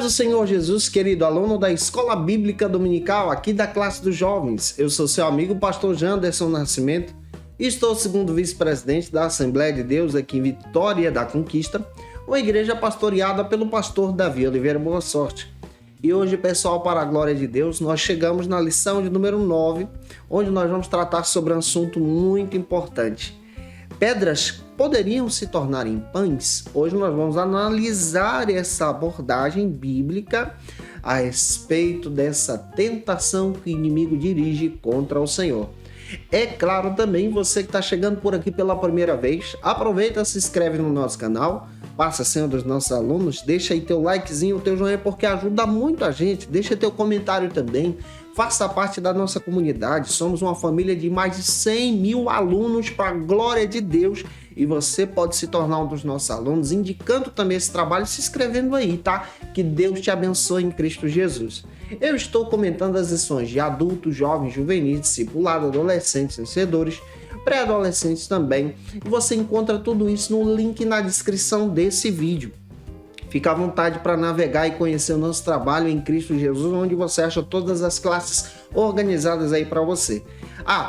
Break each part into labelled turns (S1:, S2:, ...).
S1: do Senhor Jesus, querido aluno da Escola Bíblica Dominical, aqui da classe dos jovens. Eu sou seu amigo, pastor Janderson Nascimento, e estou segundo vice-presidente da Assembleia de Deus aqui em Vitória da Conquista, uma igreja pastoreada pelo pastor Davi Oliveira Boa Sorte. E hoje, pessoal, para a glória de Deus, nós chegamos na lição de número 9, onde nós vamos tratar sobre um assunto muito importante. Pedras poderiam se tornar em pães? Hoje nós vamos analisar essa abordagem bíblica a respeito dessa tentação que o inimigo dirige contra o Senhor. É claro também, você que está chegando por aqui pela primeira vez, aproveita, se inscreve no nosso canal, passa a ser um dos nossos alunos, deixa aí teu likezinho, teu joinha, porque ajuda muito a gente, deixa teu comentário também, faça parte da nossa comunidade, somos uma família de mais de 100 mil alunos para a glória de Deus, e você pode se tornar um dos nossos alunos, indicando também esse trabalho, se inscrevendo aí, tá? Que Deus te abençoe em Cristo Jesus. Eu estou comentando as lições de adultos, jovens, juvenis, discipulado, adolescentes, vencedores, pré-adolescentes também. E você encontra tudo isso no link na descrição desse vídeo. Fica à vontade para navegar e conhecer o nosso trabalho em Cristo Jesus, onde você acha todas as classes organizadas aí para você.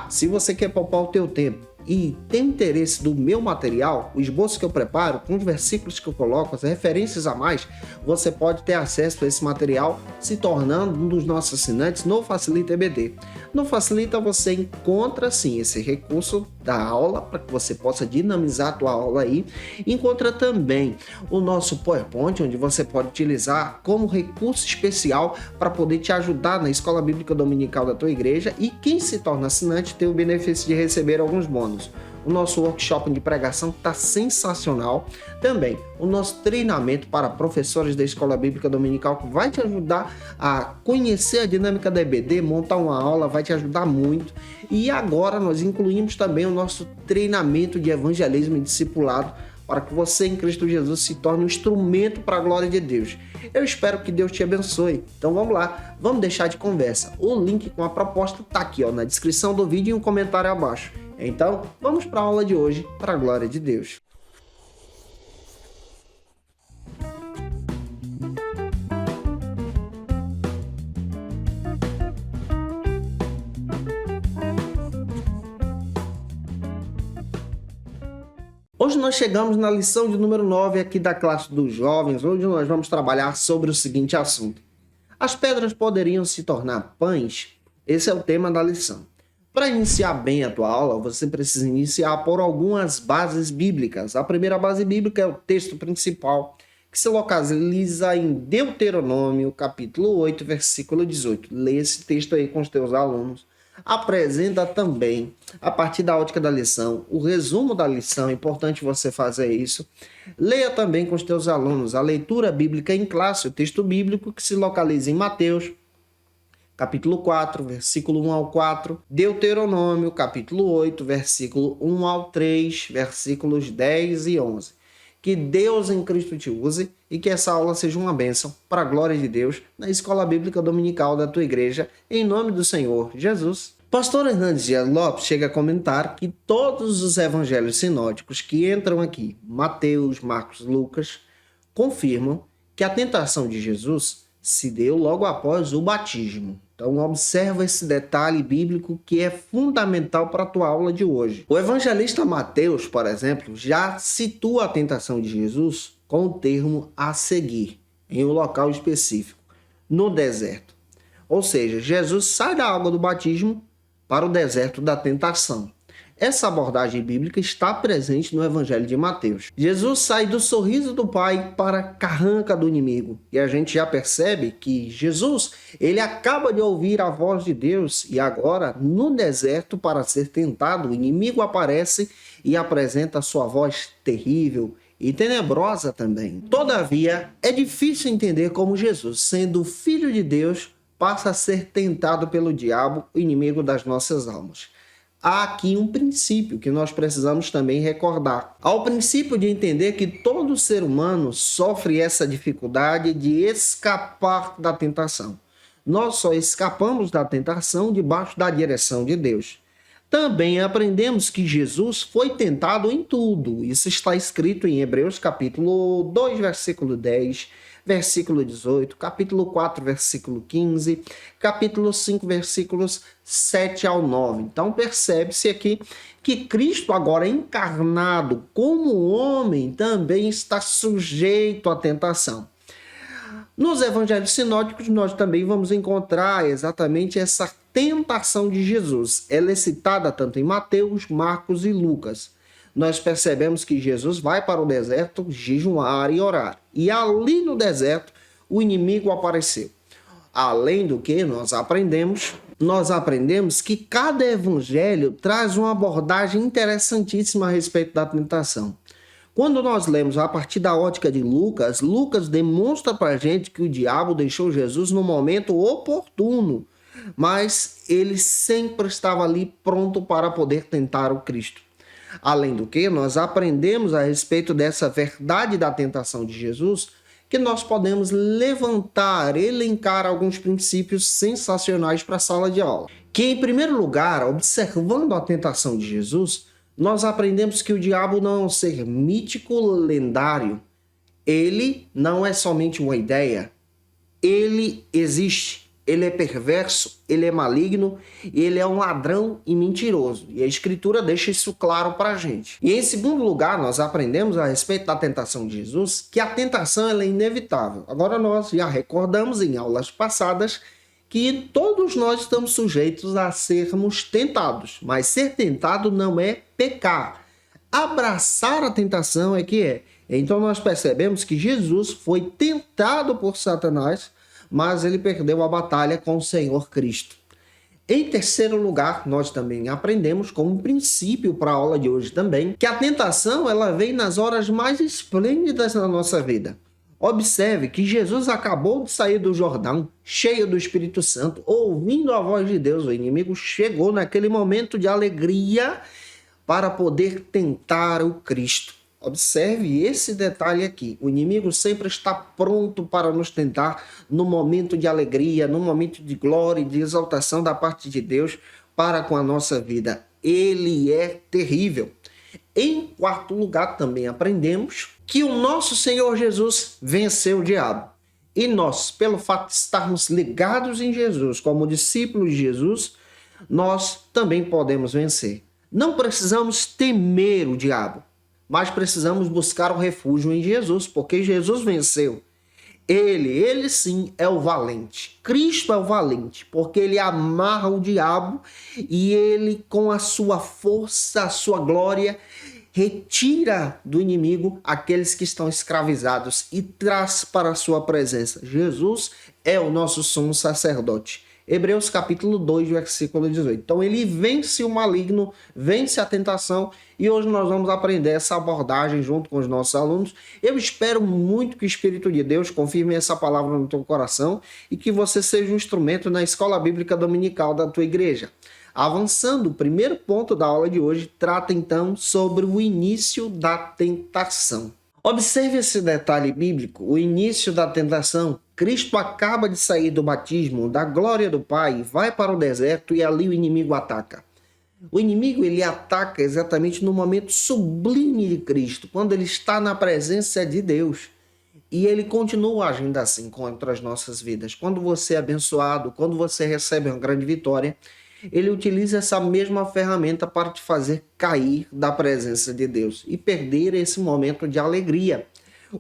S1: Se você quer poupar o teu tempo e tem interesse do meu material, o esboço que eu preparo, com os versículos que eu coloco, as referências a mais, você pode ter acesso a esse material se tornando um dos nossos assinantes no Facilita EBD. No Facilita você encontra sim esse recurso da aula para que você possa dinamizar a tua aula aí. Encontra também o nosso PowerPoint, onde você pode utilizar como recurso especial para poder te ajudar na Escola Bíblica Dominical da tua igreja, e quem se torna assinante tem o benefício de receber alguns bônus. O nosso workshop de pregação está sensacional. Também o nosso treinamento para professores da Escola Bíblica Dominical, que vai te ajudar a conhecer a dinâmica da EBD, montar uma aula, vai te ajudar muito. E agora nós incluímos também o nosso treinamento de evangelismo e discipulado, para que você em Cristo Jesus se torne um instrumento para a glória de Deus. Eu espero que Deus te abençoe. Então vamos lá, vamos deixar de conversa. O link com a proposta está aqui na descrição do vídeo e um comentário abaixo. Então, vamos para a aula de hoje, para a glória de Deus. Hoje nós chegamos na lição de número 9 aqui da classe dos jovens, onde nós vamos trabalhar sobre o seguinte assunto. As pedras poderiam se tornar pães? Esse é o tema da lição. Para iniciar bem a tua aula, você precisa iniciar por algumas bases bíblicas. A primeira base bíblica é o texto principal, que se localiza em Deuteronômio, capítulo 8, versículo 18. Lê esse texto aí com os teus alunos. Apresenta também, a partir da ótica da lição, o resumo da lição. É importante você fazer isso. Leia também com os teus alunos a leitura bíblica em classe, o texto bíblico que se localiza em Mateus, capítulo 4, versículo 1 ao 4, Deuteronômio, capítulo 8, versículo 1 ao 3, versículos 10 e 11. Que Deus em Cristo te use e que essa aula seja uma bênção para a glória de Deus na Escola Bíblica Dominical da tua igreja, em nome do Senhor Jesus. Pastor Hernandes Dias Lopes chega a comentar que todos os evangelhos sinóticos que entram aqui, Mateus, Marcos, Lucas, confirmam que a tentação de Jesus se deu logo após o batismo. Então observa esse detalhe bíblico que é fundamental para a tua aula de hoje. O evangelista Mateus, por exemplo, já situa a tentação de Jesus com o termo a seguir, em um local específico, no deserto. Ou seja, Jesus sai da água do batismo para o deserto da tentação. Essa abordagem bíblica está presente no Evangelho de Mateus. Jesus sai do sorriso do Pai para a carranca do inimigo. E a gente já percebe que Jesus, ele acaba de ouvir a voz de Deus e agora, no deserto, para ser tentado, o inimigo aparece e apresenta a sua voz terrível e tenebrosa também. Todavia, é difícil entender como Jesus, sendo filho de Deus, passa a ser tentado pelo diabo, o inimigo das nossas almas. Há aqui um princípio que nós precisamos também recordar. Há o princípio de entender que todo ser humano sofre essa dificuldade de escapar da tentação. Nós só escapamos da tentação debaixo da direção de Deus. Também aprendemos que Jesus foi tentado em tudo. Isso está escrito em Hebreus capítulo 2, versículo 10, versículo 18, capítulo 4, versículo 15, capítulo 5, versículos 7 ao 9. Então percebe-se aqui que Cristo, agora encarnado como homem, também está sujeito à tentação. Nos evangelhos sinóticos, nós também vamos encontrar exatamente essa tentação de Jesus. Ela é citada tanto em Mateus, Marcos e Lucas. Nós percebemos que Jesus vai para o deserto jejuar e orar. E ali no deserto, o inimigo apareceu. Além do que nós aprendemos que cada evangelho traz uma abordagem interessantíssima a respeito da tentação. Quando nós lemos a partir da ótica de Lucas, Lucas demonstra para a gente que o diabo deixou Jesus no momento oportuno, mas ele sempre estava ali pronto para poder tentar o Cristo. Além do que, nós aprendemos a respeito dessa verdade da tentação de Jesus, que nós podemos levantar, elencar alguns princípios sensacionais para a sala de aula. Que, em primeiro lugar, observando a tentação de Jesus, nós aprendemos que o diabo não é um ser mítico, lendário. Ele não é somente uma ideia. Ele existe. Ele é perverso, ele é maligno, ele é um ladrão e mentiroso. E a Escritura deixa isso claro para a gente. E em segundo lugar, nós aprendemos a respeito da tentação de Jesus, que a tentação ela é inevitável. Agora nós já recordamos em aulas passadas que todos nós estamos sujeitos a sermos tentados, mas ser tentado não é pecar. Abraçar a tentação é que é. Então nós percebemos que Jesus foi tentado por Satanás, mas ele perdeu a batalha com o Senhor Cristo. Em terceiro lugar, nós também aprendemos como princípio para a aula de hoje também, que a tentação ela vem nas horas mais esplêndidas da nossa vida. Observe que Jesus acabou de sair do Jordão, cheio do Espírito Santo, ouvindo a voz de Deus. O inimigo chegou naquele momento de alegria para poder tentar o Cristo. Observe esse detalhe aqui. O inimigo sempre está pronto para nos tentar no momento de alegria, no momento de glória e de exaltação da parte de Deus para com a nossa vida. Ele é terrível. Em quarto lugar, também aprendemos que o nosso Senhor Jesus venceu o diabo. E nós, pelo fato de estarmos ligados em Jesus, como discípulos de Jesus, nós também podemos vencer. Não precisamos temer o diabo, mas precisamos buscar o refúgio em Jesus, porque Jesus venceu. Ele sim é o valente. Cristo é o valente, porque ele amarra o diabo e ele, com a sua força, a sua glória, retira do inimigo aqueles que estão escravizados e traz para a sua presença. Jesus é o nosso sumo sacerdote. Hebreus capítulo 2, versículo 18. Então ele vence o maligno, vence a tentação, e hoje nós vamos aprender essa abordagem junto com os nossos alunos. Eu espero muito que o Espírito de Deus confirme essa palavra no teu coração e que você seja um instrumento na escola bíblica dominical da tua igreja. Avançando, o primeiro ponto da aula de hoje trata então sobre o início da tentação. Observe esse detalhe bíblico, o início da tentação. Cristo acaba de sair do batismo, da glória do Pai, vai para o deserto e ali o inimigo ataca. O inimigo ele ataca exatamente no momento sublime de Cristo, quando ele está na presença de Deus. E ele continua agindo assim contra as nossas vidas. Quando você é abençoado, quando você recebe uma grande vitória, ele utiliza essa mesma ferramenta para te fazer cair da presença de Deus e perder esse momento de alegria.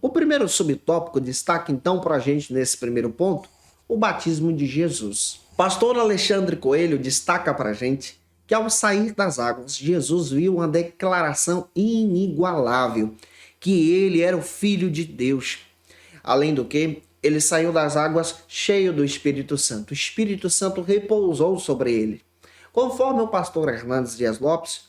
S1: O primeiro subtópico destaca então para a gente nesse primeiro ponto o batismo de Jesus. Pastor Alexandre Coelho destaca para a gente que ao sair das águas, Jesus viu uma declaração inigualável, que ele era o Filho de Deus. Além do que, ele saiu das águas cheio do Espírito Santo. O Espírito Santo repousou sobre ele. Conforme o pastor Hernandes Dias Lopes,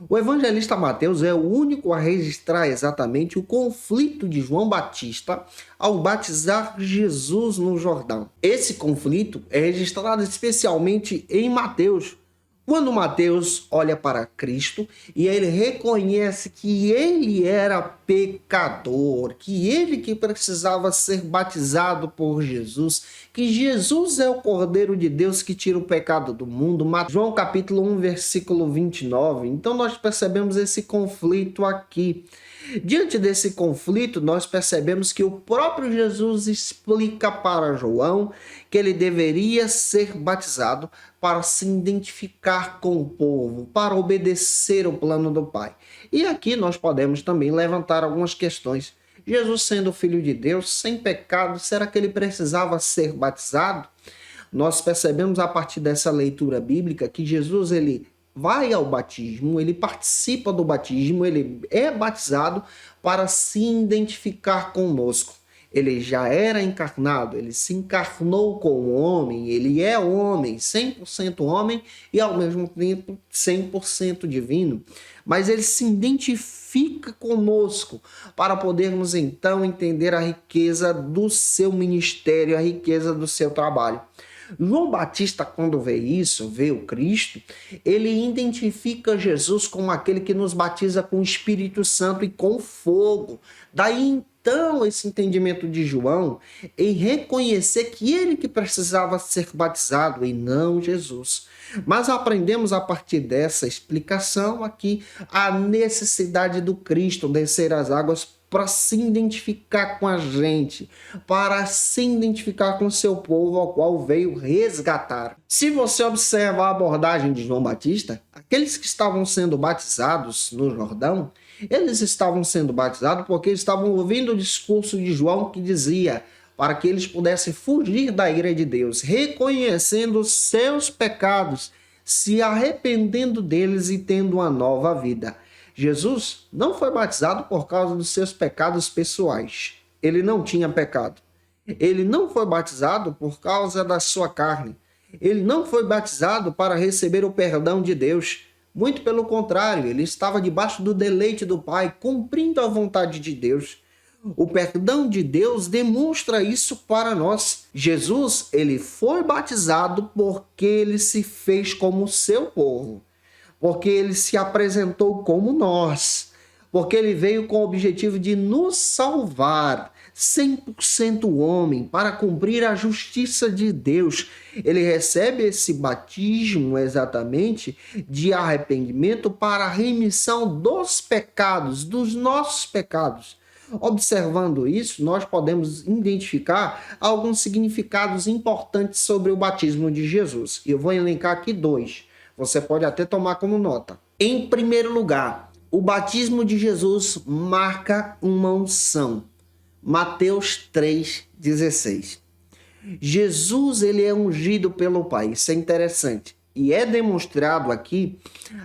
S1: o evangelista Mateus é o único a registrar exatamente o conflito de João Batista ao batizar Jesus no Jordão. Esse conflito é registrado especialmente em Mateus, quando Mateus olha para Cristo e ele reconhece que ele era pecador, que ele que precisava ser batizado por Jesus, que Jesus é o Cordeiro de Deus que tira o pecado do mundo. João capítulo 1, versículo 29. Então nós percebemos esse conflito aqui. Diante desse conflito, nós percebemos que o próprio Jesus explica para João que ele deveria ser batizado para se identificar com o povo, para obedecer o plano do Pai. E aqui nós podemos também levantar algumas questões. Jesus, sendo filho de Deus, sem pecado, será que ele precisava ser batizado? Nós percebemos a partir dessa leitura bíblica que Jesus ele vai ao batismo, ele participa do batismo, ele é batizado para se identificar conosco. Ele já era encarnado, ele se encarnou como homem, ele é homem, 100% homem e ao mesmo tempo 100% divino. Mas ele se identifica conosco para podermos então entender a riqueza do seu ministério, a riqueza do seu trabalho. João Batista, quando vê isso, vê o Cristo, ele identifica Jesus como aquele que nos batiza com o Espírito Santo e com fogo. Daí então esse entendimento de João em reconhecer que ele que precisava ser batizado e não Jesus. Mas aprendemos a partir dessa explicação aqui a necessidade do Cristo descer as águas para se identificar com a gente, para se identificar com o seu povo ao qual veio resgatar. Se você observa a abordagem de João Batista, aqueles que estavam sendo batizados no Jordão, eles estavam sendo batizados porque estavam ouvindo o discurso de João que dizia para que eles pudessem fugir da ira de Deus, reconhecendo os seus pecados, se arrependendo deles e tendo uma nova vida. Jesus não foi batizado por causa dos seus pecados pessoais. Ele não tinha pecado. Ele não foi batizado por causa da sua carne. Ele não foi batizado para receber o perdão de Deus. Muito pelo contrário, ele estava debaixo do deleite do Pai, cumprindo a vontade de Deus. O perdão de Deus demonstra isso para nós. Jesus, ele foi batizado porque ele se fez como o seu povo. Porque ele se apresentou como nós, porque ele veio com o objetivo de nos salvar, 100% homem, para cumprir a justiça de Deus. Ele recebe esse batismo exatamente de arrependimento para a remissão dos pecados, dos nossos pecados. Observando isso, nós podemos identificar alguns significados importantes sobre o batismo de Jesus. Eu vou elencar aqui 2. Você pode até tomar como nota. Em primeiro lugar, o batismo de Jesus marca uma unção. Mateus 3,16. Jesus ele é ungido pelo Pai. Isso é interessante. E é demonstrado aqui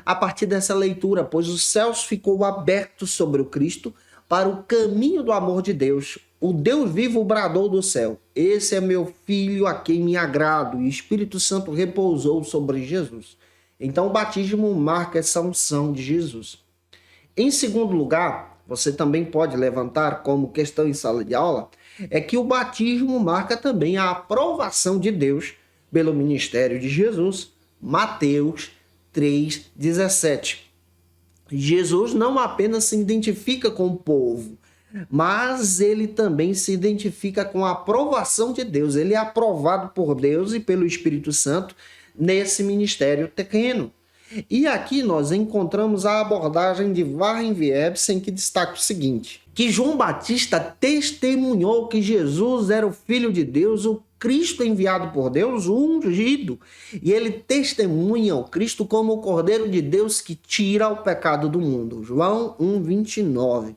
S1: a partir dessa leitura, pois os céus ficou aberto sobre o Cristo para o caminho do amor de Deus. O Deus vivo bradou do céu: esse é meu filho a quem me agrado. E o Espírito Santo repousou sobre Jesus. Então o batismo marca essa unção de Jesus. Em segundo lugar, você também pode levantar como questão em sala de aula, é que o batismo marca também a aprovação de Deus pelo ministério de Jesus. Mateus 3,17. Jesus não apenas se identifica com o povo, mas ele também se identifica com a aprovação de Deus. Ele é aprovado por Deus e pelo Espírito Santo nesse ministério terreno. E aqui nós encontramos a abordagem de Warren Wiersbe, que destaca o seguinte, que João Batista testemunhou que Jesus era o Filho de Deus, o Cristo enviado por Deus, o ungido. E ele testemunha o Cristo como o Cordeiro de Deus que tira o pecado do mundo. João 1,29.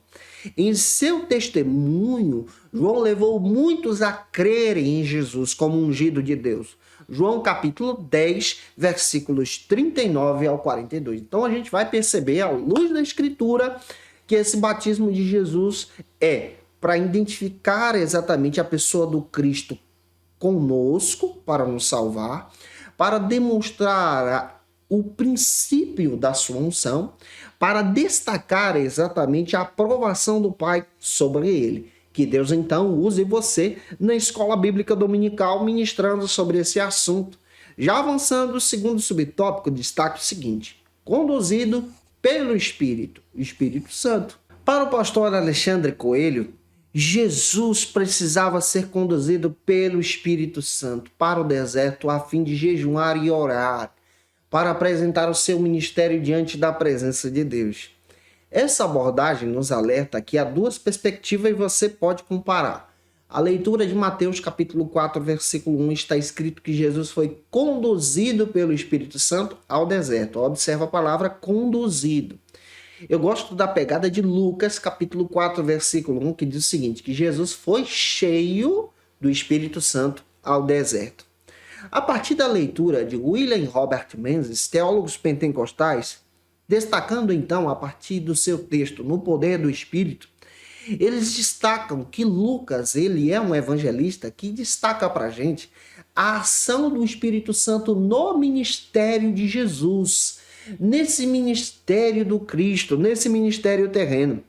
S1: Em seu testemunho, João levou muitos a crerem em Jesus como ungido de Deus. João capítulo 10, versículos 39 ao 42. Então a gente vai perceber, à luz da Escritura, que esse batismo de Jesus é para identificar exatamente a pessoa do Cristo conosco, para nos salvar, para demonstrar o princípio da sua unção, para destacar exatamente a aprovação do Pai sobre ele. Que Deus, então, use você na escola bíblica dominical ministrando sobre esse assunto. Já avançando, o segundo subtópico, destaque o seguinte: conduzido pelo Espírito, o Espírito Santo. Para o pastor Alexandre Coelho, Jesus precisava ser conduzido pelo Espírito Santo para o deserto a fim de jejuar e orar, para apresentar o seu ministério diante da presença de Deus. Essa abordagem nos alerta que há duas perspectivas e você pode comparar. A leitura de Mateus capítulo 4, versículo 1 está escrito que Jesus foi conduzido pelo Espírito Santo ao deserto. Observa a palavra conduzido. Eu gosto da pegada de Lucas capítulo 4, versículo 1, que diz o seguinte, que Jesus foi cheio do Espírito Santo ao deserto. A partir da leitura de William Robert Menzies, teólogos pentecostais, destacando então a partir do seu texto No Poder do Espírito, eles destacam que Lucas, ele é um evangelista que destaca para a gente a ação do Espírito Santo no ministério de Jesus, nesse ministério do Cristo, nesse ministério terreno.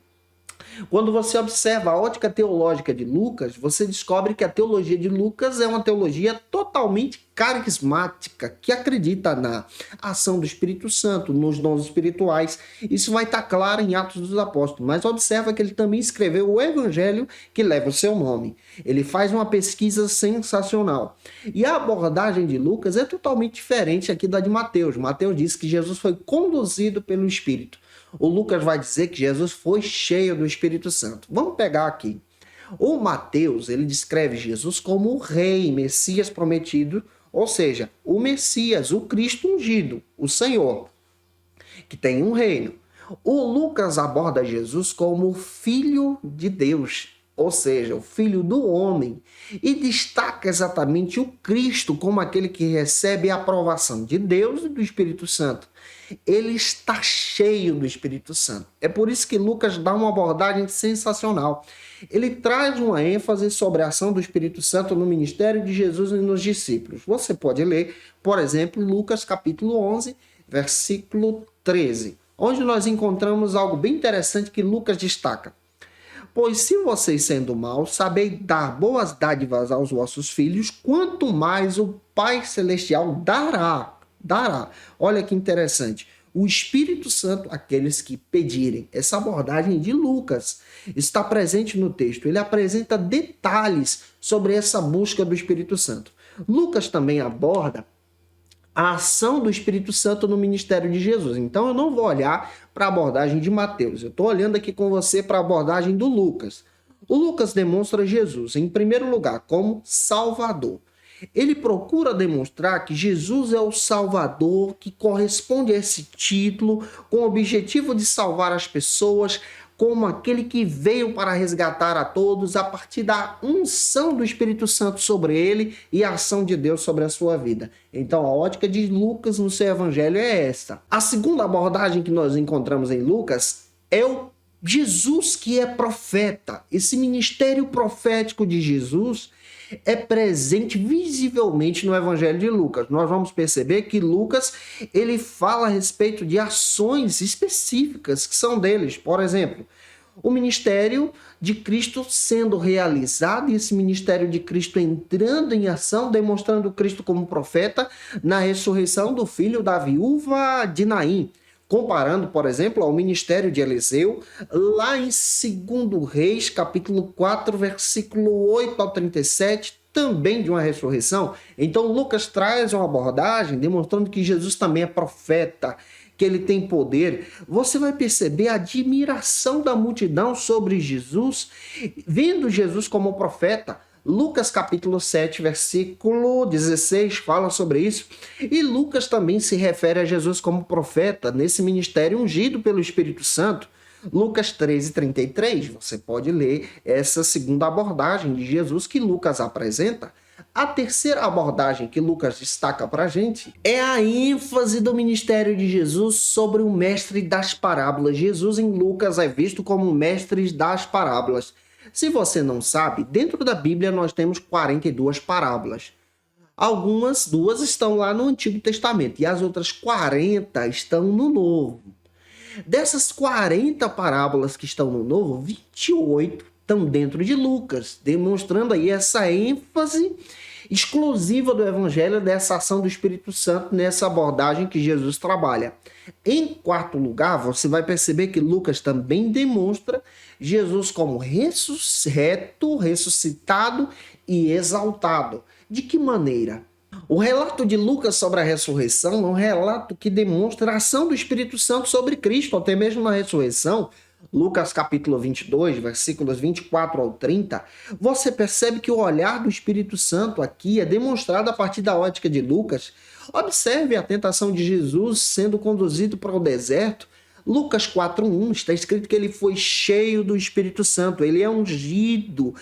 S1: Quando você observa a ótica teológica de Lucas, você descobre que a teologia de Lucas é uma teologia totalmente carismática, que acredita na ação do Espírito Santo, nos dons espirituais. Isso vai estar claro em Atos dos Apóstolos, mas observa que ele também escreveu o Evangelho que leva o seu nome. Ele faz uma pesquisa sensacional. E a abordagem de Lucas é totalmente diferente aqui da de Mateus. Mateus diz que Jesus foi conduzido pelo Espírito. O Lucas vai dizer que Jesus foi cheio do Espírito Santo. Vamos pegar aqui. O Mateus, ele descreve Jesus como o rei, Messias prometido, ou seja, o Messias, o Cristo ungido, o Senhor, que tem um reino. O Lucas aborda Jesus como o Filho de Deus, ou seja, o Filho do homem, e destaca exatamente o Cristo como aquele que recebe a aprovação de Deus e do Espírito Santo. Ele está cheio do Espírito Santo. É por isso que Lucas dá uma abordagem sensacional. Ele traz uma ênfase sobre a ação do Espírito Santo no ministério de Jesus e nos discípulos. Você pode ler, por exemplo, Lucas capítulo 11, versículo 13, onde nós encontramos algo bem interessante que Lucas destaca. Pois se vocês, sendo maus, sabeis dar boas dádivas aos vossos filhos, quanto mais o Pai Celestial dará. Olha que interessante. O Espírito Santo àqueles que pedirem. Essa abordagem de Lucas está presente no texto. Ele apresenta detalhes sobre essa busca do Espírito Santo. Lucas também aborda a ação do Espírito Santo no ministério de Jesus. Então eu não vou olhar para a abordagem de Mateus. Eu estou olhando aqui com você para a abordagem do Lucas. O Lucas demonstra Jesus, em primeiro lugar, como Salvador. Ele procura demonstrar que Jesus é o Salvador, que corresponde a esse título, com o objetivo de salvar as pessoas, como aquele que veio para resgatar a todos a partir da unção do Espírito Santo sobre ele e a ação de Deus sobre a sua vida. Então a ótica de Lucas no seu evangelho é esta. A segunda abordagem que nós encontramos em Lucas é o Jesus que é profeta. Esse ministério profético de Jesus é presente visivelmente no Evangelho de Lucas. Nós vamos perceber que Lucas ele fala a respeito de ações específicas que são deles. Por exemplo, o ministério de Cristo sendo realizado e esse ministério de Cristo entrando em ação, demonstrando Cristo como profeta na ressurreição do filho da viúva de Naim. Comparando, por exemplo, ao ministério de Eliseu, lá em 2 Reis, capítulo 4, versículo 8 ao 37, também de uma ressurreição. Então, Lucas traz uma abordagem demonstrando que Jesus também é profeta, que ele tem poder. Você vai perceber a admiração da multidão sobre Jesus, vendo Jesus como profeta. Lucas capítulo 7, versículo 16 fala sobre isso. E Lucas também se refere a Jesus como profeta nesse ministério ungido pelo Espírito Santo. Lucas 13:33, você pode ler essa segunda abordagem de Jesus que Lucas apresenta. A terceira abordagem que Lucas destaca para a gente é a ênfase do ministério de Jesus sobre o mestre das parábolas. Jesus em Lucas é visto como o mestre das parábolas. Se você não sabe, dentro da Bíblia nós temos 42 parábolas. Duas estão lá no Antigo Testamento e as outras 40 estão no Novo. Dessas 40 parábolas que estão no Novo, 28 estão dentro de Lucas, demonstrando aí essa ênfase exclusiva do Evangelho, dessa ação do Espírito Santo, nessa abordagem que Jesus trabalha. Em quarto lugar, você vai perceber que Lucas também demonstra Jesus como ressuscitado e exaltado. De que maneira? O relato de Lucas sobre a ressurreição é um relato que demonstra a ação do Espírito Santo sobre Cristo, até mesmo na ressurreição. Lucas capítulo 22, versículos 24 ao 30, você percebe que o olhar do Espírito Santo aqui é demonstrado a partir da ótica de Lucas. Observe a tentação de Jesus sendo conduzido para o deserto. Lucas 4:1 está escrito que ele foi cheio do Espírito Santo, ele é ungido,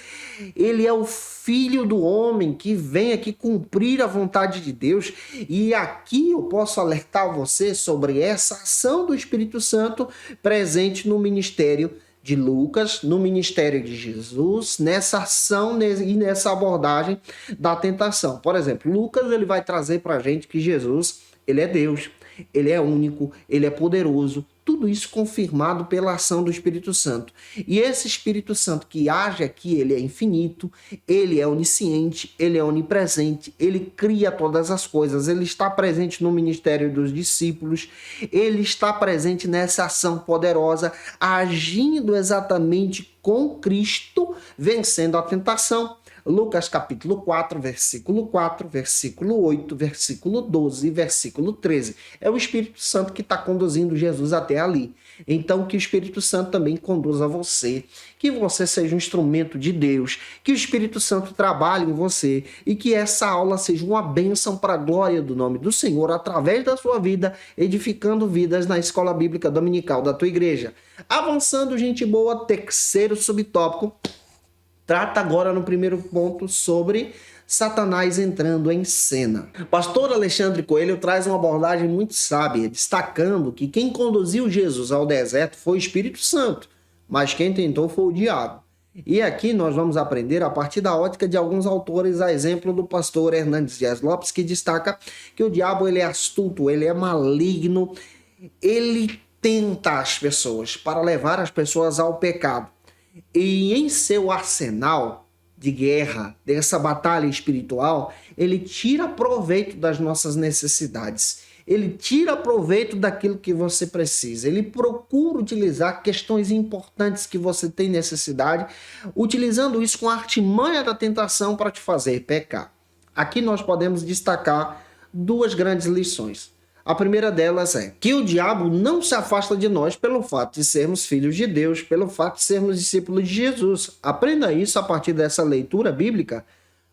S1: ele é o Filho do homem que vem aqui cumprir a vontade de Deus. E aqui eu posso alertar você sobre essa ação do Espírito Santo presente no ministério de Lucas, no ministério de Jesus, nessa ação e nessa abordagem da tentação. Por exemplo, Lucas ele vai trazer para a gente que Jesus ele é Deus, ele é único, ele é poderoso, tudo isso confirmado pela ação do Espírito Santo. E esse Espírito Santo que age aqui, ele é infinito, ele é onisciente, ele é onipresente, ele cria todas as coisas, ele está presente no ministério dos discípulos, ele está presente nessa ação poderosa, agindo exatamente com Cristo, vencendo a tentação. Lucas capítulo 4, versículo 4, versículo 8, versículo 12 e versículo 13. É o Espírito Santo que está conduzindo Jesus até ali. Então, que o Espírito Santo também conduza você, que você seja um instrumento de Deus, que o Espírito Santo trabalhe em você e que essa aula seja uma bênção para a glória do nome do Senhor através da sua vida, edificando vidas na Escola Bíblica Dominical da tua igreja. Avançando, gente boa, terceiro subtópico. Trata agora no primeiro ponto sobre Satanás entrando em cena. Pastor Alexandre Coelho traz uma abordagem muito sábia, destacando que quem conduziu Jesus ao deserto foi o Espírito Santo, mas quem tentou foi o diabo. E aqui nós vamos aprender a partir da ótica de alguns autores, a exemplo do pastor Hernandes Dias Lopes, que destaca que o diabo ele é astuto, ele é maligno, ele tenta as pessoas para levar as pessoas ao pecado. E em seu arsenal de guerra, dessa batalha espiritual, ele tira proveito das nossas necessidades. Ele tira proveito daquilo que você precisa. Ele procura utilizar questões importantes que você tem necessidade, utilizando isso com a artimanha da tentação para te fazer pecar. Aqui nós podemos destacar duas grandes lições. A primeira delas é que o diabo não se afasta de nós pelo fato de sermos filhos de Deus, pelo fato de sermos discípulos de Jesus. Aprenda isso a partir dessa leitura bíblica.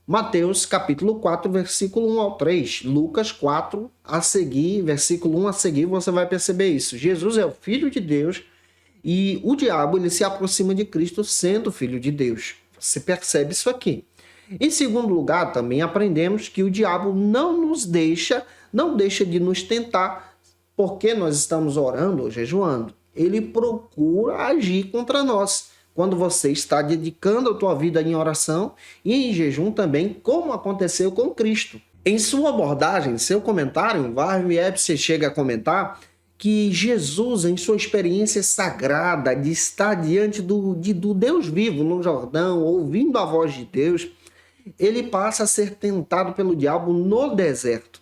S1: Mateus capítulo 4, versículo 1 ao 3. Lucas 4 a seguir, versículo 1 a seguir, você vai perceber isso. Jesus é o Filho de Deus e o diabo ele se aproxima de Cristo sendo Filho de Deus. Você percebe isso aqui. Em segundo lugar, também aprendemos que o diabo não deixa de nos tentar porque nós estamos orando ou jejuando. Ele procura agir contra nós. Quando você está dedicando a tua vida em oração e em jejum também, como aconteceu com Cristo. Em sua abordagem, seu comentário, Warren Wiersbe chega a comentar que Jesus, em sua experiência sagrada de estar diante do Deus vivo no Jordão, ouvindo a voz de Deus, ele passa a ser tentado pelo diabo no deserto.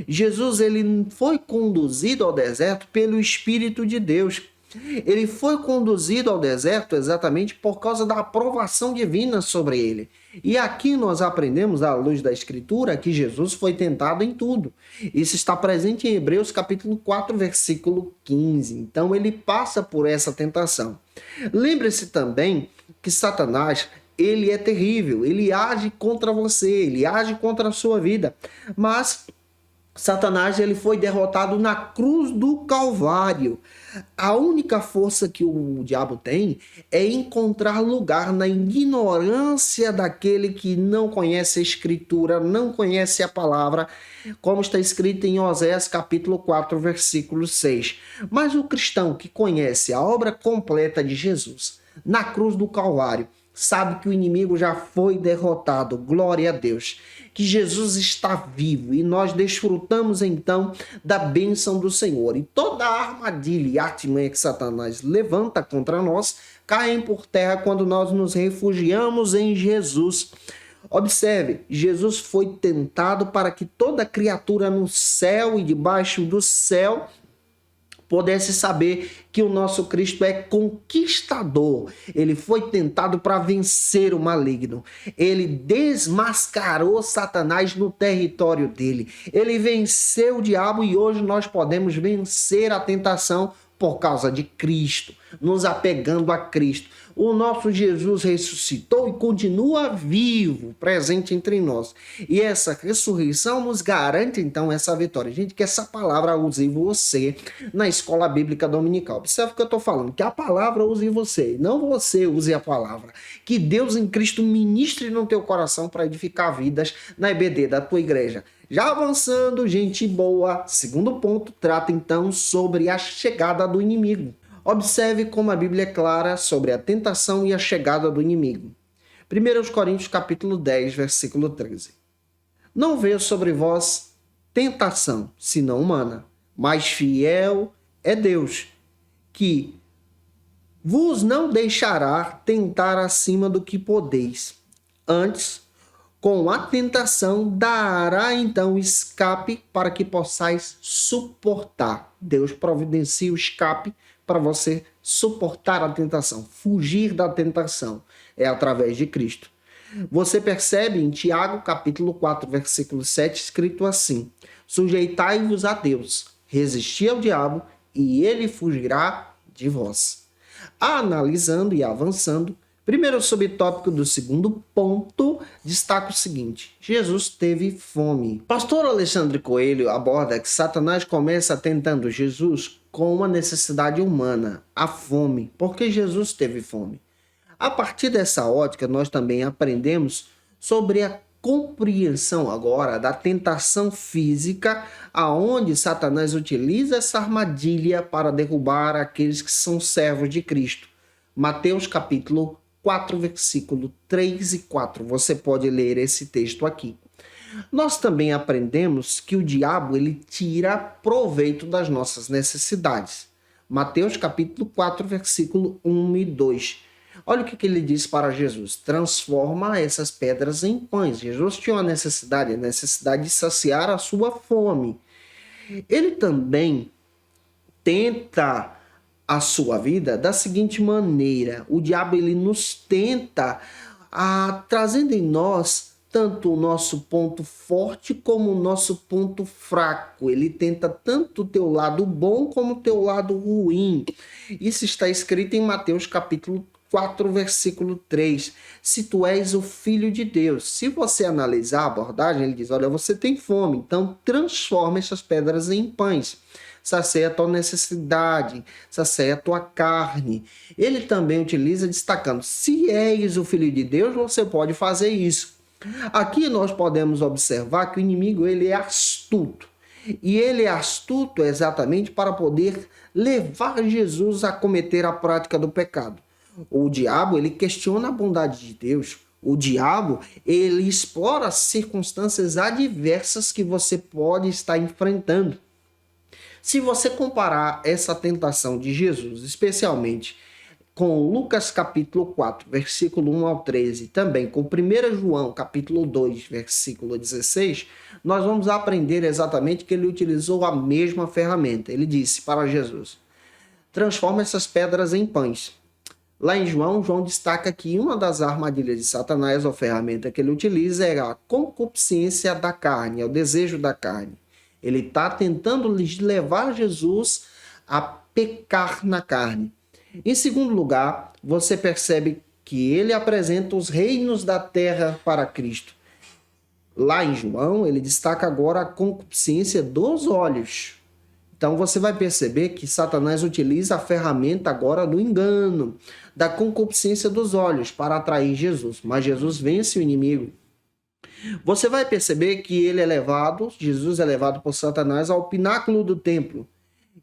S1: Jesus ele foi conduzido ao deserto pelo Espírito de Deus. Ele foi conduzido ao deserto exatamente por causa da aprovação divina sobre ele. E aqui nós aprendemos, à luz da Escritura, que Jesus foi tentado em tudo. Isso está presente em Hebreus capítulo 4, versículo 15. Então ele passa por essa tentação. Lembre-se também que Satanás ele é terrível, ele age contra você, ele age contra a sua vida. Mas Satanás ele foi derrotado na cruz do Calvário. A única força que o diabo tem é encontrar lugar na ignorância daquele que não conhece a Escritura, não conhece a palavra, como está escrito em Oséias capítulo 4, versículo 6. Mas o cristão que conhece a obra completa de Jesus na cruz do Calvário, sabe que o inimigo já foi derrotado, glória a Deus, que Jesus está vivo e nós desfrutamos então da bênção do Senhor. E toda a armadilha e artimanha que Satanás levanta contra nós caem por terra quando nós nos refugiamos em Jesus. Observe, Jesus foi tentado para que toda criatura no céu e debaixo do céu pudesse saber que o nosso Cristo é conquistador. Ele foi tentado para vencer o maligno. Ele desmascarou Satanás no território dele. Ele venceu o diabo e hoje nós podemos vencer a tentação por causa de Cristo, nos apegando a Cristo. O nosso Jesus ressuscitou e continua vivo, presente entre nós. E essa ressurreição nos garante, então, essa vitória. Gente, que essa palavra use você na escola bíblica dominical. Observe o que eu estou falando, que a palavra use você, não você use a palavra. Que Deus em Cristo ministre no teu coração para edificar vidas na EBD da tua igreja. Já avançando, gente boa, segundo ponto, trata então sobre a chegada do inimigo. Observe como a Bíblia é clara sobre a tentação e a chegada do inimigo. 1 Coríntios capítulo 10, versículo 13. Não veio sobre vós tentação, senão humana, mas fiel é Deus, que vos não deixará tentar acima do que podeis. Antes, com a tentação, dará então escape para que possais suportar. Deus providencia o escape para você suportar a tentação, fugir da tentação. É através de Cristo. Você percebe em Tiago, capítulo 4, versículo 7, escrito assim: sujeitai-vos a Deus, resisti ao diabo, e ele fugirá de vós. Analisando e avançando, primeiro subtópico do segundo ponto, destaca o seguinte: Jesus teve fome. Pastor Alexandre Coelho aborda que Satanás começa tentando Jesus com uma necessidade humana, a fome, porque Jesus teve fome. A partir dessa ótica, nós também aprendemos sobre a compreensão agora da tentação física, aonde Satanás utiliza essa armadilha para derrubar aqueles que são servos de Cristo. Mateus capítulo 4, versículo 3 e 4. Você pode ler esse texto aqui. Nós também aprendemos que o diabo ele tira proveito das nossas necessidades. Mateus capítulo 4, versículo 1 e 2. Olha o que ele diz para Jesus: transforma essas pedras em pães. Jesus tinha uma necessidade, a necessidade de saciar a sua fome. Ele também tenta a sua vida da seguinte maneira: o diabo ele nos tenta trazendo em nós tanto o nosso ponto forte como o nosso ponto fraco. Ele tenta tanto o teu lado bom como o teu lado ruim. Isso está escrito em Mateus capítulo 4, versículo 3. Se tu és o filho de Deus. Se você analisar a abordagem, ele diz: olha, você tem fome, então transforma essas pedras em pães. Sacia a tua necessidade, sacia a tua carne. Ele também utiliza destacando: se és o filho de Deus, você pode fazer isso. Aqui nós podemos observar que o inimigo ele é astuto. E ele é astuto exatamente para poder levar Jesus a cometer a prática do pecado. O diabo ele questiona a bondade de Deus. O diabo ele explora circunstâncias adversas que você pode estar enfrentando. Se você comparar essa tentação de Jesus, especialmente com Lucas capítulo 4, versículo 1 ao 13, também com 1 João capítulo 2, versículo 16, nós vamos aprender exatamente que ele utilizou a mesma ferramenta. Ele disse para Jesus: transforma essas pedras em pães. Lá em João destaca que uma das armadilhas de Satanás, a ferramenta que ele utiliza, é a concupiscência da carne, é o desejo da carne. Ele está tentando levar Jesus a pecar na carne. Em segundo lugar, você percebe que ele apresenta os reinos da terra para Cristo. Lá em João, ele destaca agora a concupiscência dos olhos. Então você vai perceber que Satanás utiliza a ferramenta agora do engano, da concupiscência dos olhos para atrair Jesus. Mas Jesus vence o inimigo. Você vai perceber que Jesus é levado por Satanás ao pináculo do templo.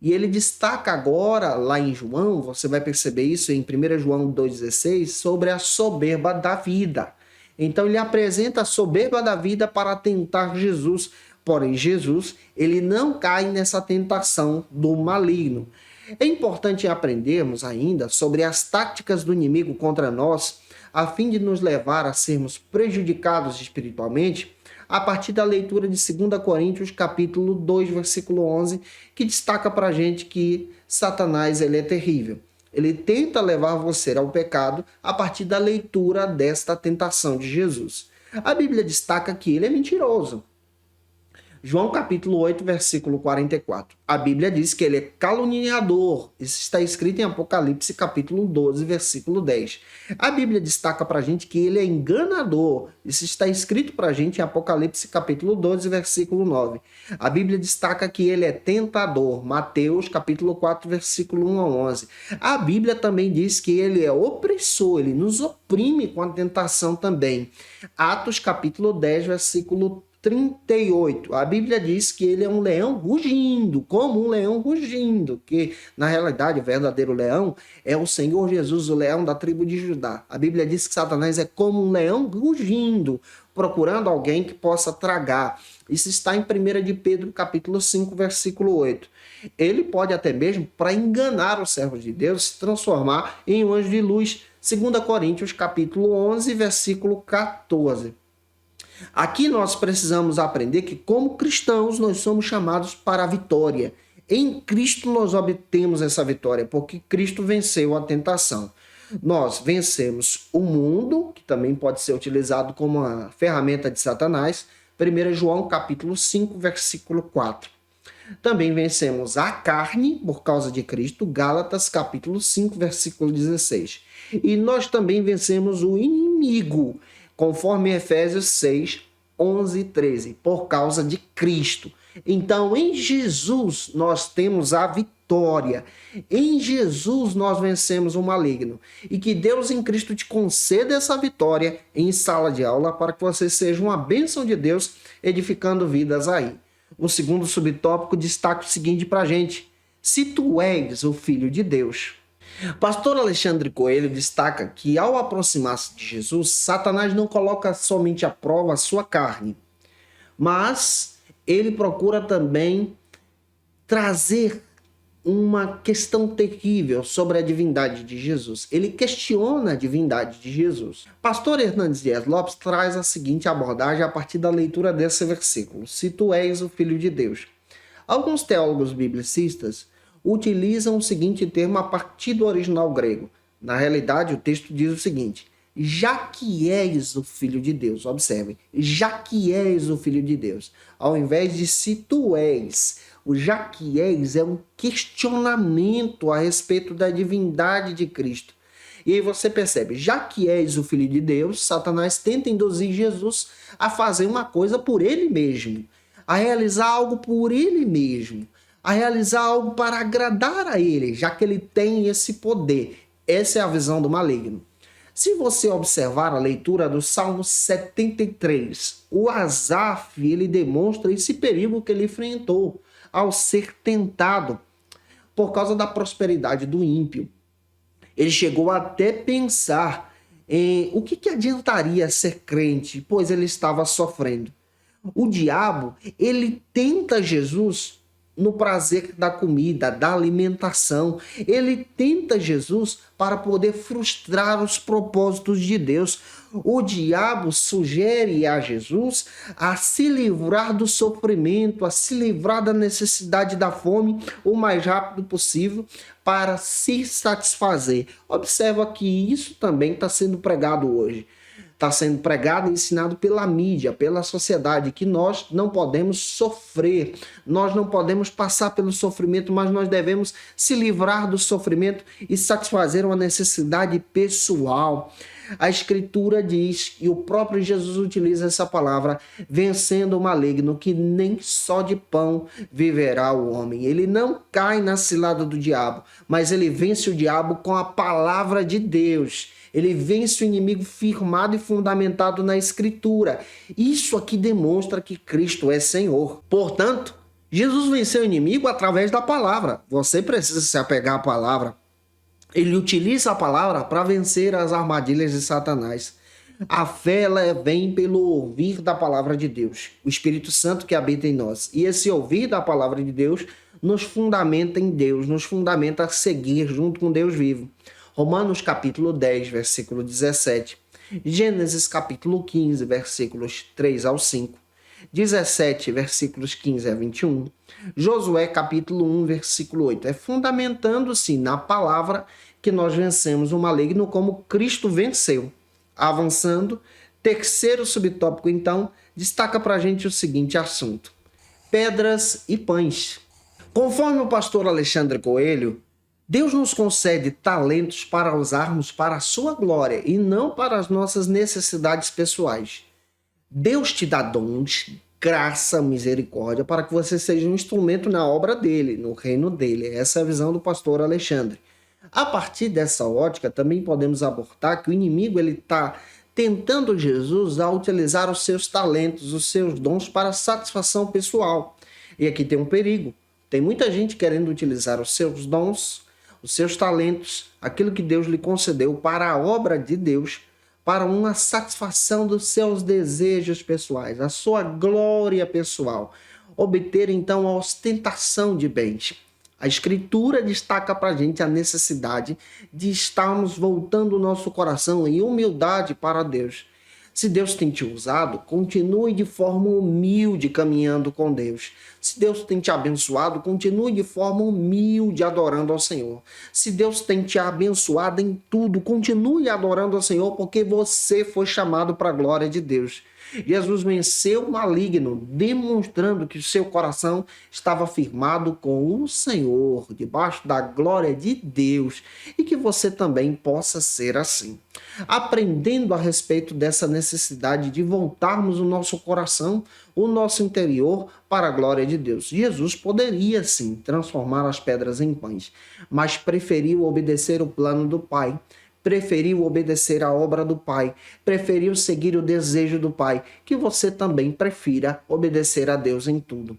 S1: E ele destaca agora, lá em João, você vai perceber isso em 1 João 2,16, sobre a soberba da vida. Então ele apresenta a soberba da vida para tentar Jesus. Porém, Jesus, ele não cai nessa tentação do maligno. É importante aprendermos ainda sobre as táticas do inimigo contra nós, a fim de nos levar a sermos prejudicados espiritualmente, a partir da leitura de 2 Coríntios, capítulo 2, versículo 11, que destaca para a gente que Satanás ele é terrível. Ele tenta levar você ao pecado a partir da leitura desta tentação de Jesus. A Bíblia destaca que ele é mentiroso. João capítulo 8, versículo 44. A Bíblia diz que ele é caluniador. Isso está escrito em Apocalipse capítulo 12, versículo 10. A Bíblia destaca para a gente que ele é enganador. Isso está escrito para a gente em Apocalipse capítulo 12, versículo 9. A Bíblia destaca que ele é tentador. Mateus capítulo 4, versículo 1 a 11. A Bíblia também diz que ele é opressor. Ele nos oprime com a tentação também. Atos capítulo 10, versículo 38. A Bíblia diz que ele é um leão rugindo, como um leão rugindo, que na realidade o verdadeiro leão é o Senhor Jesus, o leão da tribo de Judá. A Bíblia diz que Satanás é como um leão rugindo, procurando alguém que possa tragar. Isso está em 1 de Pedro, capítulo 5, versículo 8. Ele pode até mesmo, para enganar os servos de Deus, se transformar em um anjo de luz. 2 Coríntios, capítulo 11, versículo 14. Aqui nós precisamos aprender que, como cristãos, nós somos chamados para a vitória. Em Cristo nós obtemos essa vitória, porque Cristo venceu a tentação. Nós vencemos o mundo, que também pode ser utilizado como uma ferramenta de Satanás. 1 João capítulo 5, versículo 4. Também vencemos a carne por causa de Cristo, Gálatas capítulo 5, versículo 16. E nós também vencemos o inimigo, conforme Efésios 6, 11 e 13, por causa de Cristo. Então, em Jesus, nós temos a vitória. Em Jesus, nós vencemos o maligno. E que Deus em Cristo te conceda essa vitória em sala de aula para que você seja uma bênção de Deus, edificando vidas aí. O segundo subtópico destaca o seguinte para a gente: se tu és o Filho de Deus. Pastor Alexandre Coelho destaca que, ao aproximar-se de Jesus, Satanás não coloca somente à prova a sua carne, mas ele procura também trazer uma questão terrível sobre a divindade de Jesus. Ele questiona a divindade de Jesus. Pastor Hernandes Dias Lopes traz a seguinte abordagem a partir da leitura desse versículo: se tu és o Filho de Deus. Alguns teólogos biblicistas utilizam o seguinte termo a partir do original grego. Na realidade, o texto diz o seguinte: já que és o Filho de Deus. Observem, já que és o Filho de Deus. Ao invés de se tu és, o já que és é um questionamento a respeito da divindade de Cristo. E aí você percebe, já que és o Filho de Deus, Satanás tenta induzir Jesus a fazer uma coisa por ele mesmo, a realizar algo por ele mesmo, a realizar algo para agradar a ele, já que ele tem esse poder. Essa é a visão do maligno. Se você observar a leitura do Salmo 73, o Asaf, ele demonstra esse perigo que ele enfrentou ao ser tentado por causa da prosperidade do ímpio. Ele chegou até pensar em o que adiantaria ser crente, pois ele estava sofrendo. O diabo, ele tenta Jesus no prazer da comida, da alimentação. Ele tenta Jesus para poder frustrar os propósitos de Deus. O diabo sugere a Jesus a se livrar do sofrimento, a se livrar da necessidade da fome o mais rápido possível para se satisfazer. Observa que isso também está sendo pregado hoje. Está sendo pregado e ensinado pela mídia, pela sociedade, que nós não podemos sofrer, nós não podemos passar pelo sofrimento, mas nós devemos se livrar do sofrimento e satisfazer uma necessidade pessoal. A Escritura diz, e o próprio Jesus utiliza essa palavra, vencendo o maligno, que nem só de pão viverá o homem. Ele não cai na cilada do diabo, mas ele vence o diabo com a palavra de Deus. Ele vence o inimigo firmado e fundamentado na Escritura. Isso aqui demonstra que Cristo é Senhor. Portanto, Jesus venceu o inimigo através da palavra. Você precisa se apegar à palavra. Ele utiliza a palavra para vencer as armadilhas de Satanás. A fé ela vem pelo ouvir da palavra de Deus, o Espírito Santo que habita em nós. E esse ouvir da palavra de Deus nos fundamenta em Deus, nos fundamenta a seguir junto com Deus vivo. Romanos capítulo 10, versículo 17. Gênesis capítulo 15, versículos 3 ao 5. 17, versículos 15 a 21. Josué capítulo 1, versículo 8. É fundamentando-se na palavra que nós vencemos o maligno como Cristo venceu. Avançando, terceiro subtópico, então, destaca para a gente o seguinte assunto: pedras e pães. Conforme o pastor Alexandre Coelho, Deus nos concede talentos para usarmos para a sua glória e não para as nossas necessidades pessoais. Deus te dá dons, graça, misericórdia para que você seja um instrumento na obra dele, no reino dele. Essa é a visão do pastor Alexandre. A partir dessa ótica, também podemos abordar que o inimigo está tentando Jesus a utilizar os seus talentos, os seus dons para satisfação pessoal. E aqui tem um perigo. Tem muita gente querendo utilizar os seus dons, os seus talentos, aquilo que Deus lhe concedeu para a obra de Deus, para uma satisfação dos seus desejos pessoais, a sua glória pessoal, obter então a ostentação de bens. A Escritura destaca para a gente a necessidade de estarmos voltando o nosso coração em humildade para Deus. Se Deus tem te usado, continue de forma humilde caminhando com Deus. Se Deus tem te abençoado, continue de forma humilde adorando ao Senhor. Se Deus tem te abençoado em tudo, continue adorando ao Senhor, porque você foi chamado para a glória de Deus. Jesus venceu o maligno, demonstrando que o seu coração estava firmado com o Senhor, debaixo da glória de Deus, e que você também possa ser assim. Aprendendo a respeito dessa necessidade de voltarmos o nosso coração, o nosso interior para a glória de Deus. Jesus poderia sim transformar as pedras em pães, mas preferiu obedecer o plano do Pai. Preferiu obedecer a obra do Pai, preferiu seguir o desejo do Pai, que você também prefira obedecer a Deus em tudo.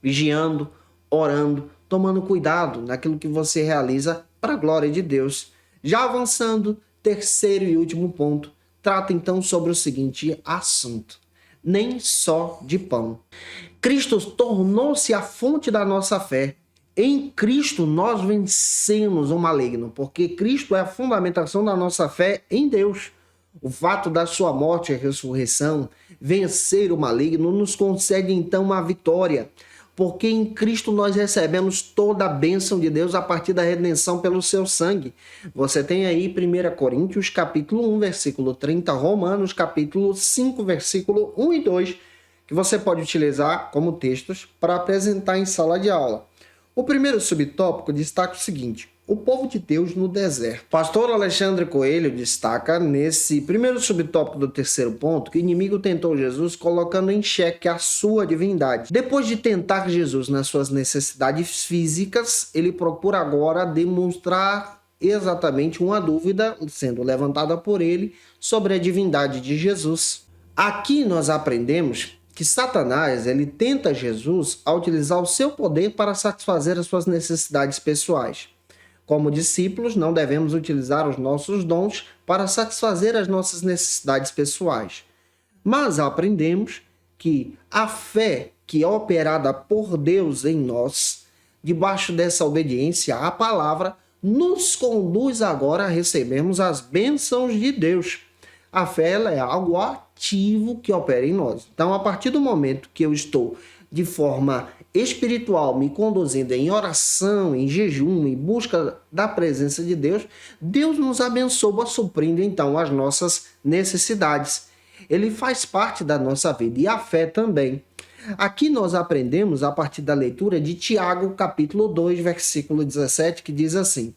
S1: Vigiando, orando, tomando cuidado naquilo que você realiza para a glória de Deus. Já avançando, terceiro e último ponto, trata então sobre o seguinte assunto: nem só de pão. Cristo tornou-se a fonte da nossa fé. Em Cristo nós vencemos o maligno, porque Cristo é a fundamentação da nossa fé em Deus. O fato da sua morte e ressurreição, vencer o maligno, nos concede então uma vitória, porque em Cristo nós recebemos toda a bênção de Deus a partir da redenção pelo seu sangue. Você tem aí 1 Coríntios capítulo 1, versículo 30, Romanos capítulo 5, versículo 1 e 2, que você pode utilizar como textos para apresentar em sala de aula. O primeiro subtópico destaca o seguinte: o povo de Deus no deserto. Pastor Alexandre Coelho destaca nesse primeiro subtópico do terceiro ponto que o inimigo tentou Jesus colocando em xeque a sua divindade. Depois de tentar Jesus nas suas necessidades físicas, ele procura agora demonstrar exatamente uma dúvida sendo levantada por ele sobre a divindade de Jesus. Aqui nós aprendemos que Satanás ele tenta Jesus a utilizar o seu poder para satisfazer as suas necessidades pessoais. Como discípulos, não devemos utilizar os nossos dons para satisfazer as nossas necessidades pessoais. Mas aprendemos que a fé que é operada por Deus em nós, debaixo dessa obediência à palavra, nos conduz agora a recebermos as bênçãos de Deus. A fé ela é algo ativo que opera em nós. Então, a partir do momento que eu estou de forma espiritual me conduzindo em oração, em jejum, em busca da presença de Deus, Deus nos abençoa, suprindo então as nossas necessidades. Ele faz parte da nossa vida e a fé também. Aqui nós aprendemos a partir da leitura de Tiago, capítulo 2, versículo 17, que diz assim: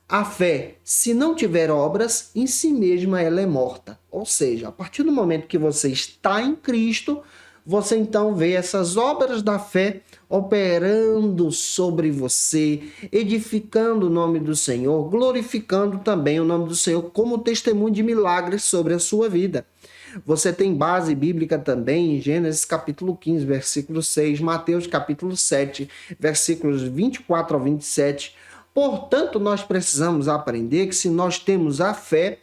S1: a fé, se não tiver obras, em si mesma ela é morta. Ou seja, a partir do momento que você está em Cristo, você então vê essas obras da fé operando sobre você, edificando o nome do Senhor, glorificando também o nome do Senhor como testemunho de milagres sobre a sua vida. Você tem base bíblica também em Gênesis capítulo 15, versículo 6, Mateus capítulo 7, versículos 24 ao 27. Portanto, nós precisamos aprender que se nós temos a fé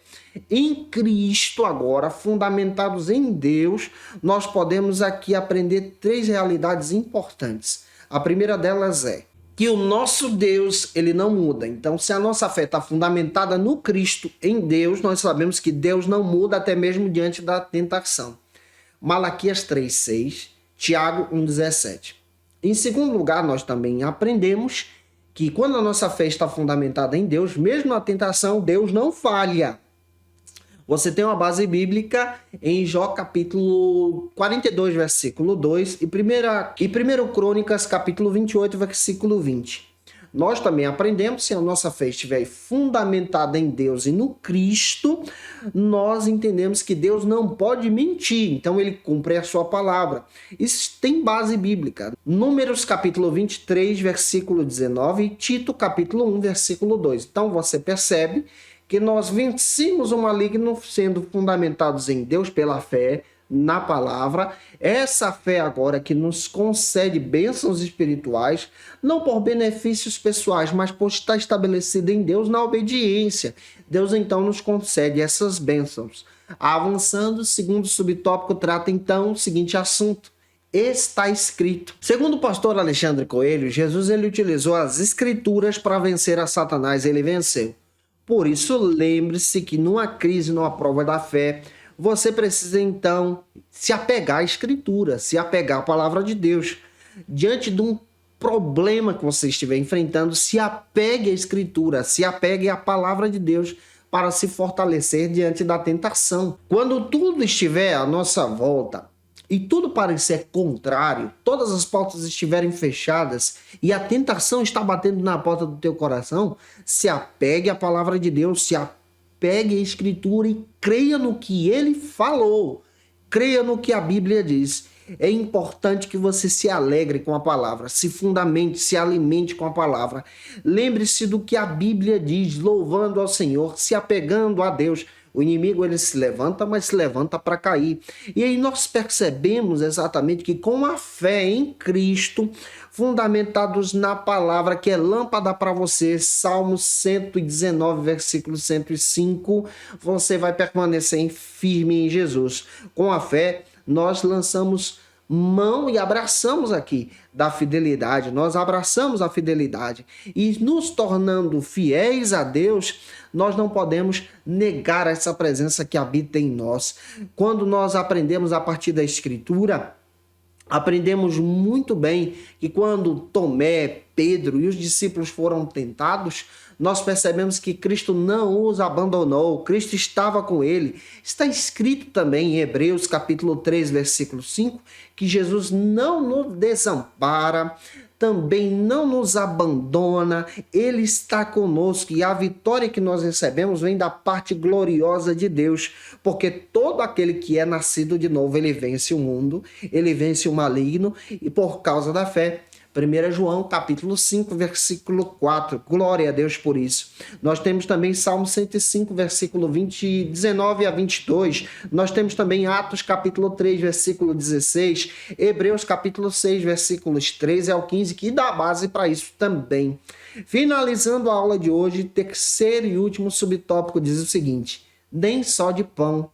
S1: em Cristo agora, fundamentados em Deus, nós podemos aqui aprender três realidades importantes. A primeira delas é que o nosso Deus, ele não muda. Então, se a nossa fé está fundamentada no Cristo, em Deus, nós sabemos que Deus não muda até mesmo diante da tentação. Malaquias 3:6, Tiago 1:17. Em segundo lugar, nós também aprendemos que quando a nossa fé está fundamentada em Deus, mesmo na tentação, Deus não falha. Você tem uma base bíblica em Jó capítulo 42, versículo 2 e 1 Crônicas capítulo 28, versículo 20. Nós também aprendemos, se a nossa fé estiver fundamentada em Deus e no Cristo, nós entendemos que Deus não pode mentir, então ele cumpre a sua palavra. Isso tem base bíblica. Números capítulo 23, versículo 19 e Tito capítulo 1, versículo 2. Então você percebe que nós vencemos o maligno sendo fundamentados em Deus pela fé, na palavra, essa fé agora que nos concede bênçãos espirituais, não por benefícios pessoais, mas por estar estabelecida em Deus na obediência. Deus então nos concede essas bênçãos. Avançando, o segundo subtópico trata então o seguinte assunto: está escrito. Segundo o pastor Alexandre Coelho, Jesus ele utilizou as escrituras para vencer a Satanás, ele venceu. Por isso, lembre-se que numa crise, numa prova da fé, você precisa então se apegar à Escritura, se apegar à palavra de Deus. Diante de um problema que você estiver enfrentando, se apegue à Escritura, se apegue à palavra de Deus para se fortalecer diante da tentação. Quando tudo estiver à nossa volta e tudo parecer contrário, todas as portas estiverem fechadas e a tentação está batendo na porta do teu coração, se apegue à palavra de Deus, se apegue à Escritura e creia no que ele falou, creia no que a Bíblia diz. É importante que você se alegre com a palavra, se fundamente, se alimente com a palavra. Lembre-se do que a Bíblia diz, louvando ao Senhor, se apegando a Deus. O inimigo ele se levanta, mas se levanta para cair. E aí nós percebemos exatamente que com a fé em Cristo, fundamentados na palavra que é lâmpada para você, Salmo 119, versículo 105, você vai permanecer firme em Jesus. Com a fé, nós lançamos mão e abraçamos aqui da fidelidade, nós abraçamos a fidelidade e nos tornando fiéis a Deus, nós não podemos negar essa presença que habita em nós. Quando nós aprendemos a partir da Escritura, aprendemos muito bem que quando Tomé, Pedro e os discípulos foram tentados, nós percebemos que Cristo não os abandonou, Cristo estava com ele. Está escrito também em Hebreus capítulo 3, versículo 5, que Jesus não nos desampara, também não nos abandona, ele está conosco e a vitória que nós recebemos vem da parte gloriosa de Deus, porque todo aquele que é nascido de novo, ele vence o mundo, ele vence o maligno e por causa da fé. 1 João capítulo 5, versículo 4. Glória a Deus por isso. Nós temos também Salmo 105, versículo 19 a 22. Nós temos também Atos capítulo 3, versículo 16. Hebreus capítulo 6, versículos 13 ao 15, que dá base para isso também. Finalizando a aula de hoje, terceiro e último subtópico diz o seguinte: nem só de pão.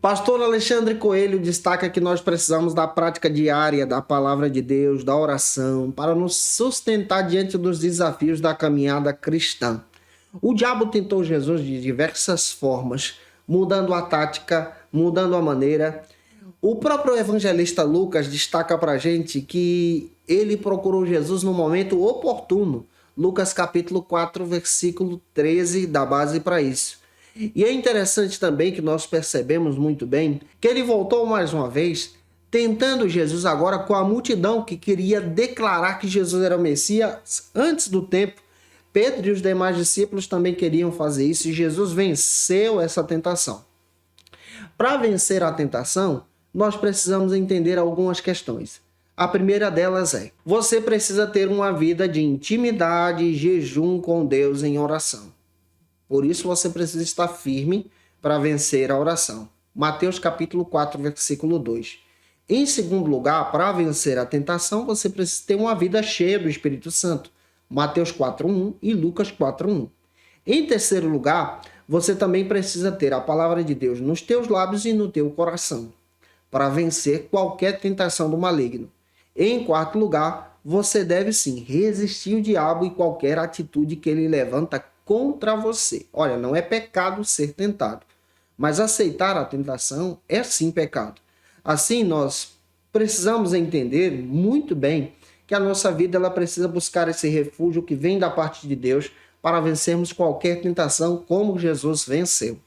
S1: Pastor Alexandre Coelho destaca que nós precisamos da prática diária da palavra de Deus, da oração, para nos sustentar diante dos desafios da caminhada cristã. O diabo tentou Jesus de diversas formas, mudando a tática, mudando a maneira. O próprio evangelista Lucas destaca para a gente que ele procurou Jesus no momento oportuno. Lucas capítulo 4, versículo 13, dá base para isso. E é interessante também que nós percebemos muito bem que ele voltou mais uma vez, tentando Jesus agora com a multidão que queria declarar que Jesus era o Messias antes do tempo. Pedro e os demais discípulos também queriam fazer isso e Jesus venceu essa tentação. Para vencer a tentação, nós precisamos entender algumas questões. A primeira delas é: você precisa ter uma vida de intimidade e jejum com Deus em oração. Por isso você precisa estar firme para vencer a oração. Mateus capítulo 4, versículo 2. Em segundo lugar, para vencer a tentação, você precisa ter uma vida cheia do Espírito Santo. Mateus 4:1 e Lucas 4:1. Em terceiro lugar, você também precisa ter a palavra de Deus nos teus lábios e no teu coração, para vencer qualquer tentação do maligno. Em quarto lugar, você deve sim resistir o diabo e qualquer atitude que ele levanta contra você. Olha, não é pecado ser tentado, mas aceitar a tentação é sim pecado. Assim, nós precisamos entender muito bem que a nossa vida ela precisa buscar esse refúgio que vem da parte de Deus para vencermos qualquer tentação como Jesus venceu.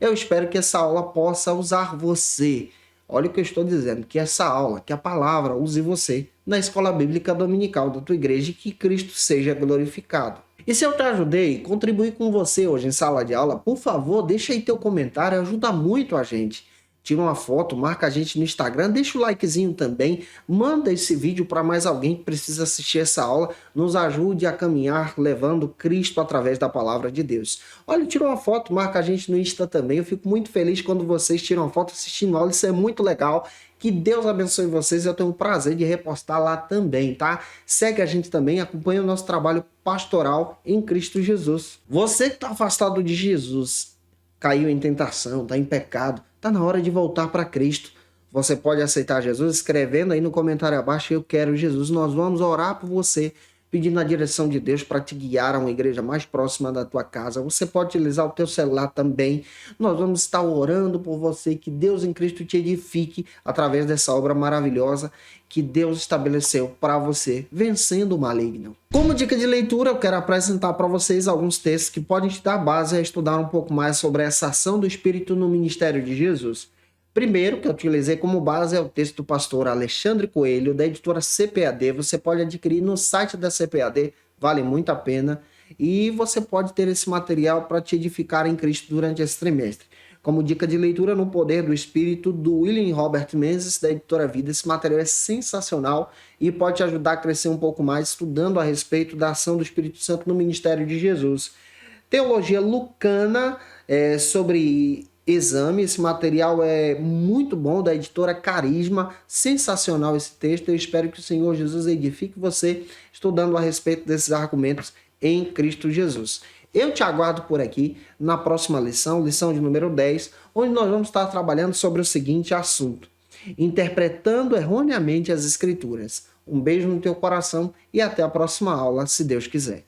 S1: Eu espero que essa aula possa usar você. Olha o que eu estou dizendo, que essa aula, que a palavra use você na escola bíblica dominical da tua igreja e que Cristo seja glorificado. E se eu te ajudei, contribuir com você hoje em sala de aula, por favor, deixa aí teu comentário, ajuda muito a gente. Tira uma foto, marca a gente no Instagram, deixa o likezinho também, manda esse vídeo para mais alguém que precisa assistir essa aula, nos ajude a caminhar levando Cristo através da palavra de Deus. Olha, tira uma foto, marca a gente no Insta também, eu fico muito feliz quando vocês tiram uma foto assistindo a aula, isso é muito legal. Que Deus abençoe vocês, eu tenho o prazer de repostar lá também, tá? Segue a gente também, acompanha o nosso trabalho pastoral em Cristo Jesus. Você que está afastado de Jesus, caiu em tentação, está em pecado, está na hora de voltar para Cristo. Você pode aceitar Jesus escrevendo aí no comentário abaixo, eu quero Jesus. Nós vamos orar por você, pedindo a direção de Deus para te guiar a uma igreja mais próxima da tua casa. Você pode utilizar o teu celular também. Nós vamos estar orando por você, que Deus em Cristo te edifique através dessa obra maravilhosa que Deus estabeleceu para você, vencendo o maligno. Como dica de leitura, eu quero apresentar para vocês alguns textos que podem te dar base a estudar um pouco mais sobre essa ação do Espírito no ministério de Jesus. Primeiro, que eu utilizei como base, é o texto do pastor Alexandre Coelho, da editora CPAD. Você pode adquirir no site da CPAD, vale muito a pena. E você pode ter esse material para te edificar em Cristo durante esse trimestre. Como dica de leitura, No Poder do Espírito, do William Robert Menzies, da editora Vida. Esse material é sensacional e pode te ajudar a crescer um pouco mais estudando a respeito da ação do Espírito Santo no ministério de Jesus. Teologia Lucana, sobre exame. Esse material é muito bom, da editora Carisma. Sensacional esse texto. Eu espero que o Senhor Jesus edifique você estudando a respeito desses argumentos em Cristo Jesus. Eu te aguardo por aqui na próxima lição, lição de número 10, onde nós vamos estar trabalhando sobre o seguinte assunto: interpretando erroneamente as Escrituras. Um beijo no teu coração e até a próxima aula, se Deus quiser.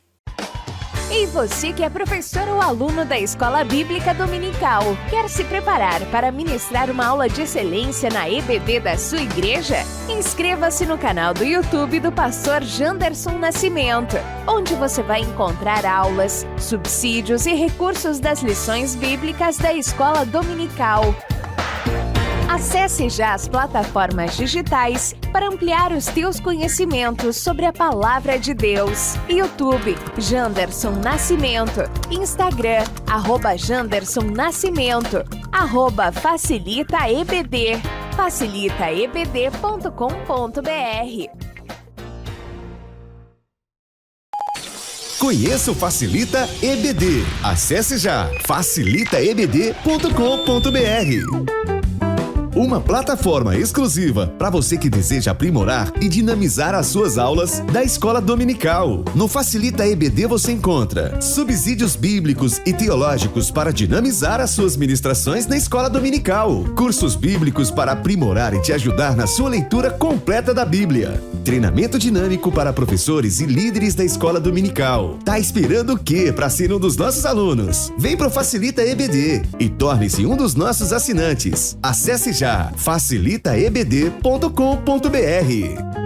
S2: E você que é professor ou aluno da Escola Bíblica Dominical, quer se preparar para ministrar uma aula de excelência na EBD da sua igreja? Inscreva-se no canal do YouTube do pastor Janderson Nascimento, onde você vai encontrar aulas, subsídios e recursos das lições bíblicas da Escola Dominical. Acesse já as plataformas digitais para ampliar os teus conhecimentos sobre a Palavra de Deus. YouTube, Janderson Nascimento. Instagram, @Janderson Nascimento. @FacilitaEBD. facilitaebd.com.br.
S3: Conheça o Facilita EBD. Acesse já facilitaebd.com.br. Uma plataforma exclusiva para você que deseja aprimorar e dinamizar as suas aulas da escola dominical. No Facilita EBD você encontra subsídios bíblicos e teológicos para dinamizar as suas ministrações na escola dominical, cursos bíblicos para aprimorar e te ajudar na sua leitura completa da Bíblia, treinamento dinâmico para professores e líderes da escola dominical. Tá esperando o quê para ser um dos nossos alunos? Vem pro Facilita EBD e torne-se um dos nossos assinantes. Acesse já facilitaebd.com.br.